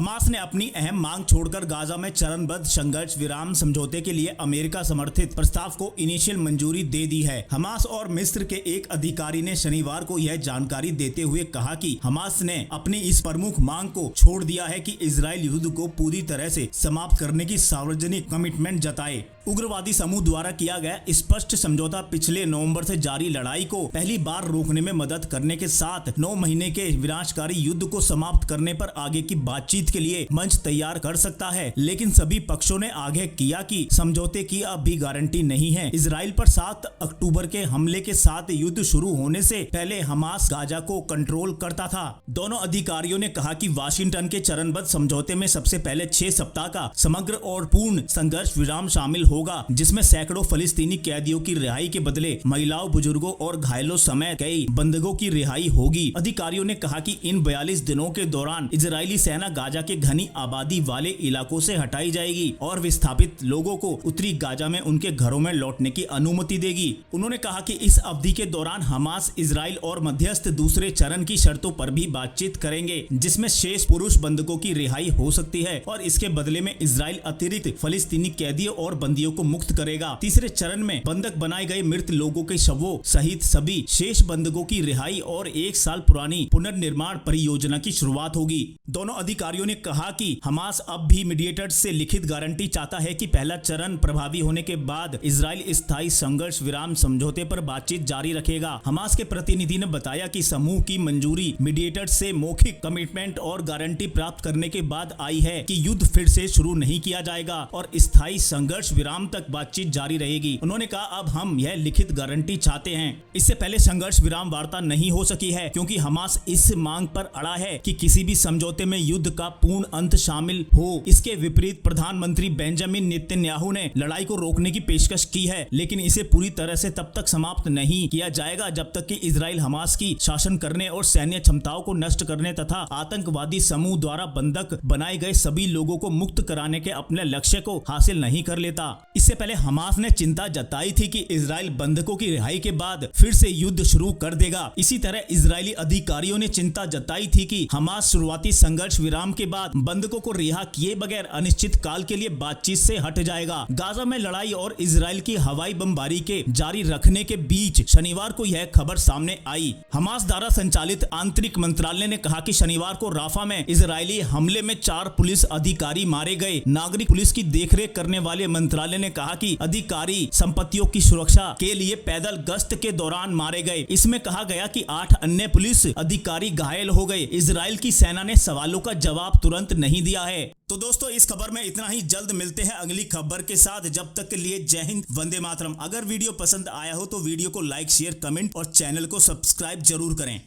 Hamas ने अपनी अहम मांग छोड़कर गाजा में चरणबद्ध संघर्ष विराम समझौते के लिए अमेरिका समर्थित प्रस्ताव को इनिशियल मंजूरी दे दी है। हमास और मिस्र के एक अधिकारी ने शनिवार को यह जानकारी देते हुए कहा कि हमास ने अपनी इस प्रमुख मांग को छोड़ दिया है कि इजराइल युद्ध को पूरी तरह से समाप्त करने की सार्वजनिक कमिटमेंट जताए। उग्रवादी समूह द्वारा किया गया स्पष्ट समझौता पिछले नवंबर से जारी लड़ाई को पहली बार रोकने में मदद करने के साथ 9 महीने के विनाशकारी युद्ध को समाप्त करने पर आगे की बातचीत के लिए मंच तैयार कर सकता है, लेकिन सभी पक्षों ने आगे किया कि समझौते की अब भी गारंटी नहीं है। इजराइल पर 7 अक्टूबर के हमले के साथ युद्ध शुरू होने से पहले हमास गाजा को कंट्रोल करता था। दोनों अधिकारियों ने कहा कि वाशिंगटन के चरणबद्ध समझौते में सबसे पहले 6 सप्ताह का समग्र और पूर्ण संघर्ष विराम शामिल होगा, जिसमें सैकड़ों फलस्तीनी कैदियों की रिहाई के बदले महिलाओं, बुजुर्गों और घायलों समेत कई बंधकों की रिहाई होगी। अधिकारियों ने कहा कि इन 42 दिनों के दौरान इजरायली सेना गाजा के घनी आबादी वाले इलाकों से हटाई जाएगी और विस्थापित लोगों को उत्तरी गाजा में उनके घरों में लौटने की अनुमति देगी। उन्होंने कहा कि इस अवधि के दौरान हमास, इजराइल और मध्यस्थ दूसरे चरण की शर्तों पर भी बातचीत करेंगे, जिसमें शेष पुरुष बंधकों की रिहाई हो सकती है और इसके बदले में इजराइल अतिरिक्त फलस्तीनी कैदियों और बंदियों को मुक्त करेगा। तीसरे चरण में बंधक बनाए गए मृत लोगों के शवों सहित सभी शेष बंधकों की रिहाई और 1 साल पुरानी पुनर्निर्माण परियोजना की शुरुआत होगी। दोनों अधिकारियों ने कहा कि हमास अब भी मीडिएटर्स से लिखित गारंटी चाहता है कि पहला चरण प्रभावी होने के बाद इजराइल स्थायी संघर्ष विराम समझौते पर बातचीत जारी रखेगा। हमास के प्रतिनिधि ने बताया कि समूह की मंजूरी मीडिएटर्स से मौखिक कमिटमेंट और गारंटी प्राप्त करने के बाद आई है कि युद्ध फिर से शुरू नहीं किया जाएगा और स्थायी संघर्ष विराम तक बातचीत जारी रहेगी। उन्होंने कहा, अब हम यह लिखित गारंटी चाहते हैं। इससे पहले संघर्ष विराम वार्ता नहीं हो सकी है क्योंकि हमास इस मांग पर अड़ा है कि किसी भी समझौते में युद्ध का पूर्ण अंत शामिल हो। इसके विपरीत प्रधानमंत्री बेंजामिन नेतन्याहू ने लड़ाई को रोकने की पेशकश की है, लेकिन इसे पूरी तरह से तब तक समाप्त नहीं किया जाएगा जब तक कि इजराइल हमास की शासन करने और सैन्य क्षमताओं को नष्ट करने तथा आतंकवादी समूह द्वारा बंधक बनाए गए सभी लोगों को मुक्त कराने के अपने लक्ष्य को हासिल नहीं कर लेता। इससे पहले हमास ने चिंता जताई थी कि इजराइल बंधकों की रिहाई के बाद फिर से युद्ध शुरू कर देगा। इसी तरह इजरायली अधिकारियों ने चिंता जताई थी कि हमास शुरुआती संघर्ष विराम के बाद बंधकों को रिहा किए बगैर अनिश्चित काल के लिए बातचीत से हट जाएगा। गाजा में लड़ाई और इजराइल की हवाई बमबारी के जारी रखने के बीच शनिवार को यह खबर सामने आई। हमास द्वारा संचालित आंतरिक मंत्रालय ने कहा कि शनिवार को राफा में इजरायली हमले में 4 पुलिस अधिकारी मारे गए। नागरिक पुलिस की देखरेख करने वाले मंत्रालय ने कहा कि अधिकारी संपत्तियों की सुरक्षा के लिए पैदल गश्त के दौरान मारे गए। इसमें कहा गया कि 8 अन्य पुलिस अधिकारी घायल हो गए। इजराइल की सेना ने सवालों का जवाब तुरंत नहीं दिया है। तो दोस्तों, इस खबर में इतना ही। जल्द मिलते हैं अगली खबर के साथ। जब तक के लिए जय हिंद, वंदे मातरम। अगर वीडियो पसंद आया हो तो वीडियो को लाइक, शेयर, कमेंट और चैनल को सब्सक्राइब जरूर करें।